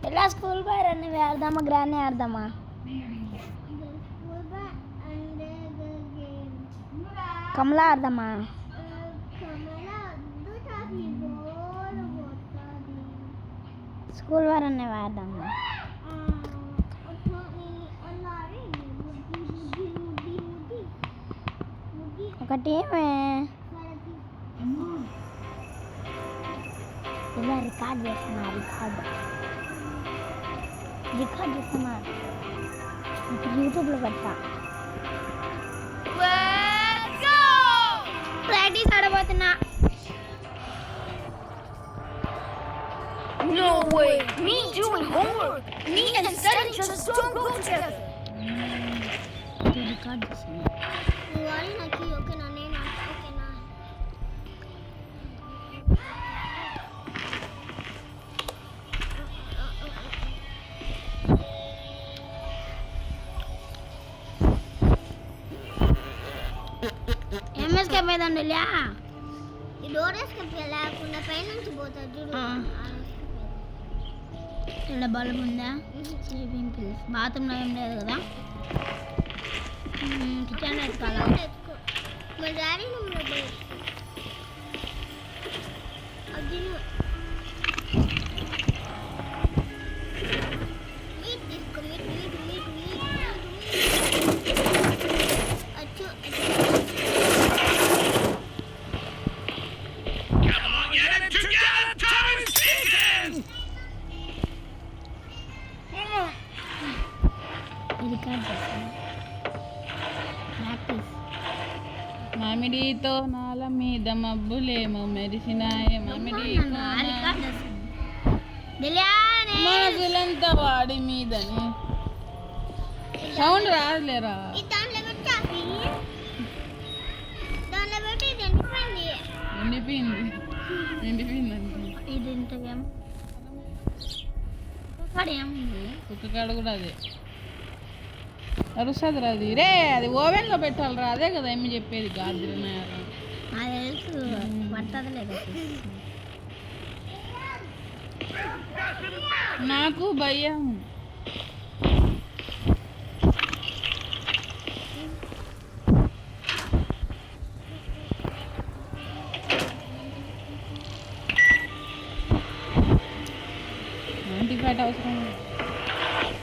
ఎలా school boy running ఆడదామా గ్రాండ్ ఆడదామా? కమలా ఆడదామా? స్కూల్ బాయ్ రన్నింగ్ ఆడదామా? ఒక టీమే ఇలా రికార్డ్ చేస్తున్నా రికార్డ్ చేస్తున్నా ఇప్పుడు యూట్యూబ్లో పెడతా. Practice ఆడబోతున్నా. No way! Me doing homework! Me and studying just don't go together! Record చేస్తున్నా. ఎంఎస్కేప్ అయిందండి లే. ఈ డోర్ ఎస్కేప్ లేకుండా పైనుంచి పోతుంది చూడు. ఇక్కడ బల్బ్ ఉందా? Sleeping pills. బాత్రూంలో ఏం లేదు కదా? కిచెన్లో ఎత్తుకోవాలా? మా డాడీ రూమ్లో పోయి అది మీట్ తీసుకో. మీట్ అచ్చు రికార్డ్ చేస్తున్నా. ప్రాక్టీస్. మామిడితో నాల మీద మబ్బులేమో మెరిసినాయే మనసులంతా వాడి మీదని. సౌండ్ రాదులేరా? ఎండిపోయిందండి. ఇది ఇంతకేమో ఏముంది? కుక్క కాడ కూడా అదే అరుస్తుంది రా. అది రే అది ఓవెన్లో పెట్టాలిరా. అదే కదా ఏమి చెప్పేది. గాజులు అది తెలుసు పడుతుంది లేదా? నాకు భయం. యాంటీఫైట్ అవసరం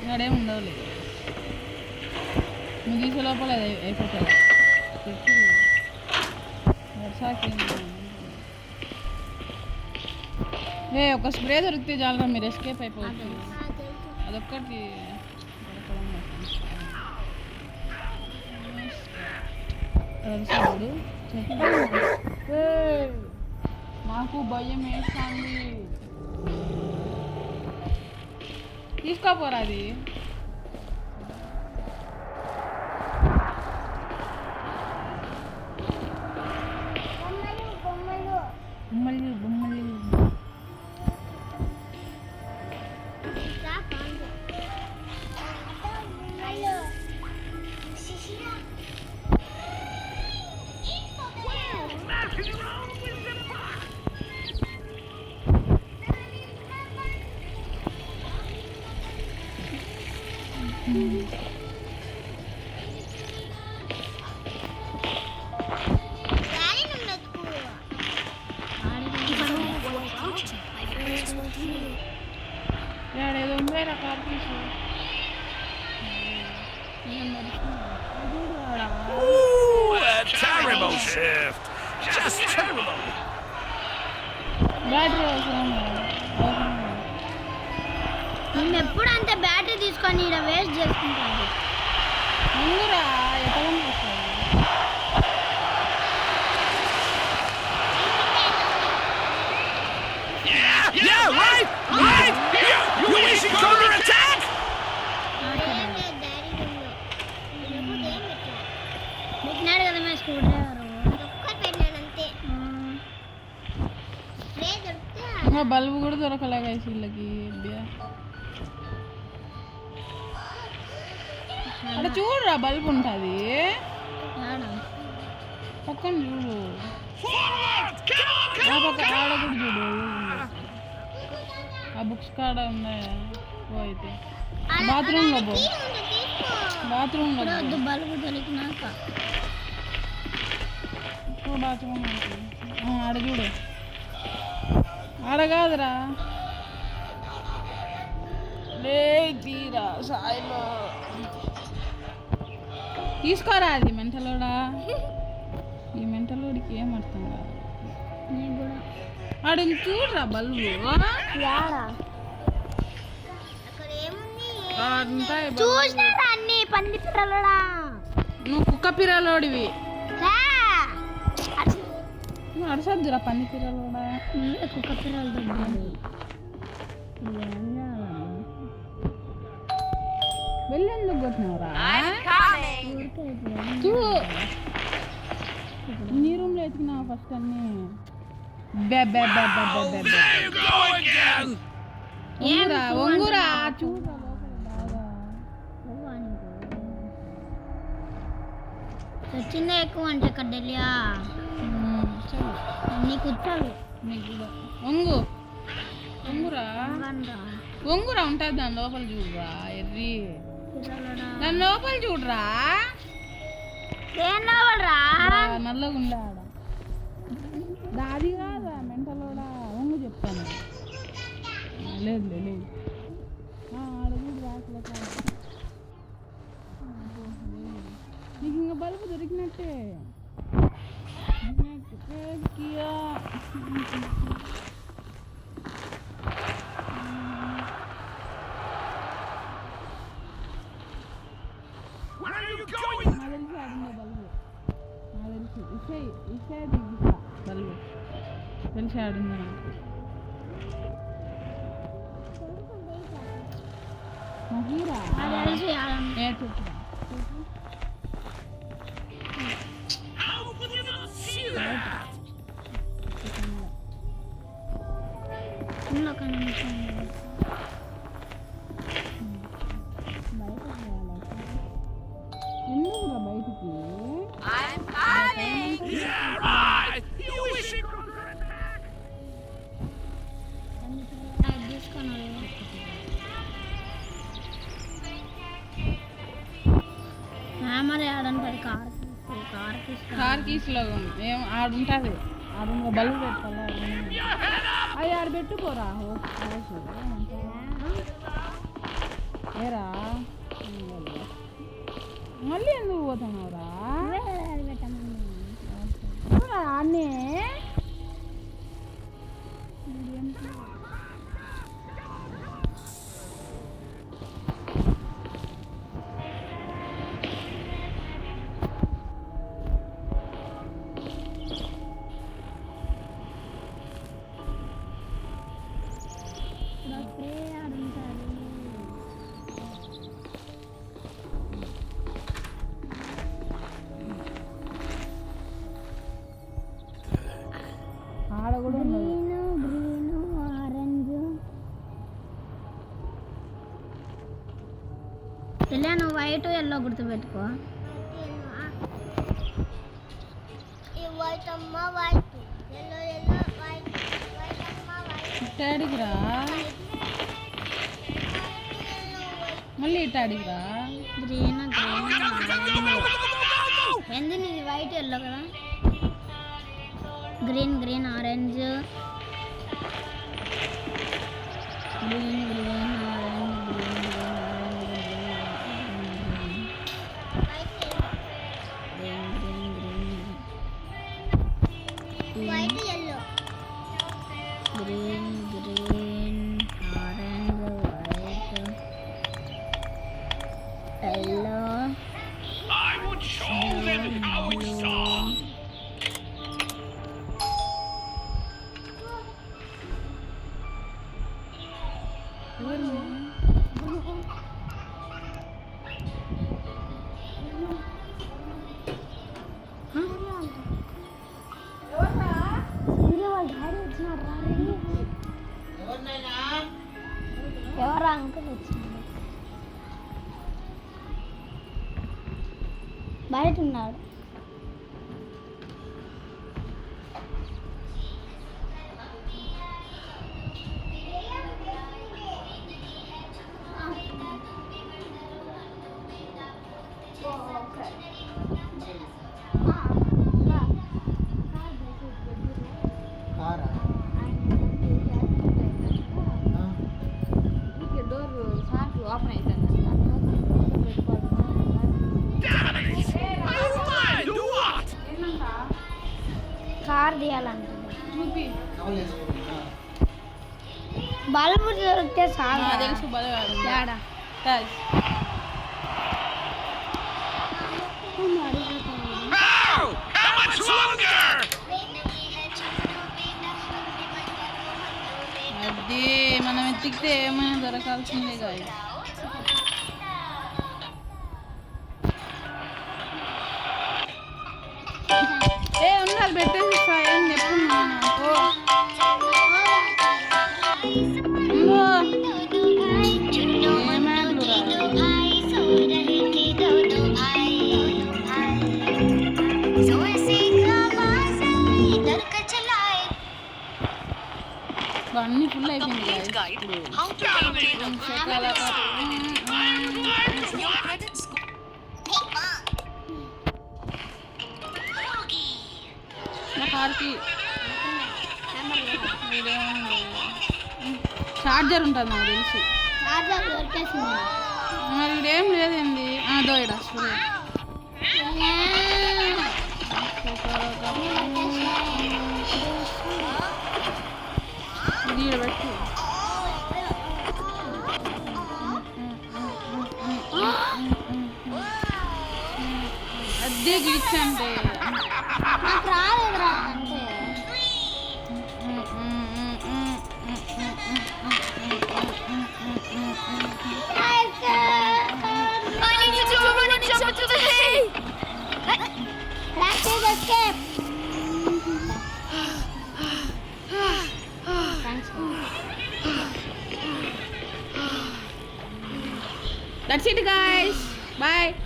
అక్కడేం ఉండవులే. నువ్వు తీసే లోపల అయిపోతుంది. వర్షాకి ఒక స్ప్రే దొరికితే చాలరా మీరు ఎస్కేప్ అయిపోవచ్చు. అదొక్కటి నాకు భయం వేస్తుంది. తీసుకోపోరా అది. బొమ్మలు ఏదో ఉందేరా కార్ పీసు. బ్యాటరీ అవసరం. నేను ఎప్పుడు అంత బ్యాటరీ తీసుకొని ఇక్కడ వేస్ట్ చేసుకుంటాను. ముందురా ఎక్కడ వస్తుంది? పెట్టినాడు కదా మేము స్క్రూ డ్రైవర్. ఇంకా బల్బు కూడా దొరకలేగా వీళ్ళకి. అక్కడ చూడరా బల్బు ఉంటుంది పక్కన చూడు. ఆడ కూడా చూడు. ఆ బుక్స్ కాడ ఉన్నాయా? ఓ అయితే బాత్రూంలో పో, బాత్రూంలో వద్దు బల్బు దొరికినాక బాత్రూమ్ ఆడ చూడు, ఆడ కాదురా లే తీరా సాయిలో తీసుకోరా. అది మెంటలోడా, ఈ మెంటలోడికి ఏం అర్థం కాదు. ఆడ చూడరా బల్బు చూసినారా అన్ని పంది పిల్లలుడా. నువ్వు కుక్క పిల్లలోడివి, నువ్వు అడసద్దురా పంది పిల్లలోడా. కుక్క పిల్లలు వెళ్ళేందుకు కొట్టినవరా? నీ రూమ్లో ఎత్తుకున్నావు ఫస్ట్ అన్ని. ఒంగురా ఒంగురా చూడరా బాగా వచ్చిందే ఎక్కువ అంటే కడ్డలియా నీకు వచ్చాడు. నీకు కూడా ఒంగు ఒంగురా ఒంగురా ఉంటుంది దాని లోపల చూడరా. ఎర్రి దాని లోపల చూడరా, నల్లగా ఉండే ఆడ దాది కాదా మెంటలోడా. ఒంగు చెప్తాను, లేదు లేదు ఆడ చూడు రాకలే. నీకు ఇంకా బల్బు దొరికినట్టే. తెలిసి ఆడిందే బల్బు, నాకు తెలిసి ఇసే దిగుతా బల్బు తెలిసి ఆడింది నాకు. మహీరా ఏ చెప్పురా ఎందుకురా బయటికి? మరి ఆడంటారు కార్ కీస్లో ఏం ఆడుంటుంది, ఆడు బల్బు పెట్టాలా అవి ఆడ పెట్టుకోరా. ఏరా మళ్ళీ ఎందుకు పోతున్నావురా? అన్నీ ఆడ కూడా గ్రీన్ ఆరెంజ్ తెలియ. నువ్వు వైట్ ఎల్లో గుర్తుపెట్టుకో. వైట్ అమ్మ white yellow yellow white white అమ్మ వైట్ ఇట్టాడికిరా, మళ్ళీ ఇట్టాడికిరా. గ్రీన్ ఎందు నీది వైట్ ఎల్లో కదా. Green green orange green green orange green green green white yellow green green orange white yellow ఎవరా అంకుల్ వచ్చింది? బయట ఉన్నాడు. చేయాలంటుంది చూపి బల్బు దొరికితే చాలు నాకు తెలుసు బాగా తేడా తెలుసు అది మనం ఎత్తికితే ఏమైనా దొరకాల్సిందే కాదు ఏ ఉండాలి పెట్టేసి అని చెప్పున్నాను అన్నీ ఫుల్ అయిపోయింది నా కార్కి చార్జర్ ఉంటుంది నాకు తెలుసు చార్జర్ దొరికేసింది మరి ఇదేం లేదండి దోయడా సరే ఇది పెట్టు అదే గ్లిచ్ అంటే నాకు రాలేదురా అంటే I need you to run and jump into the hay. Practice escape. Thanks. That's it guys. Bye.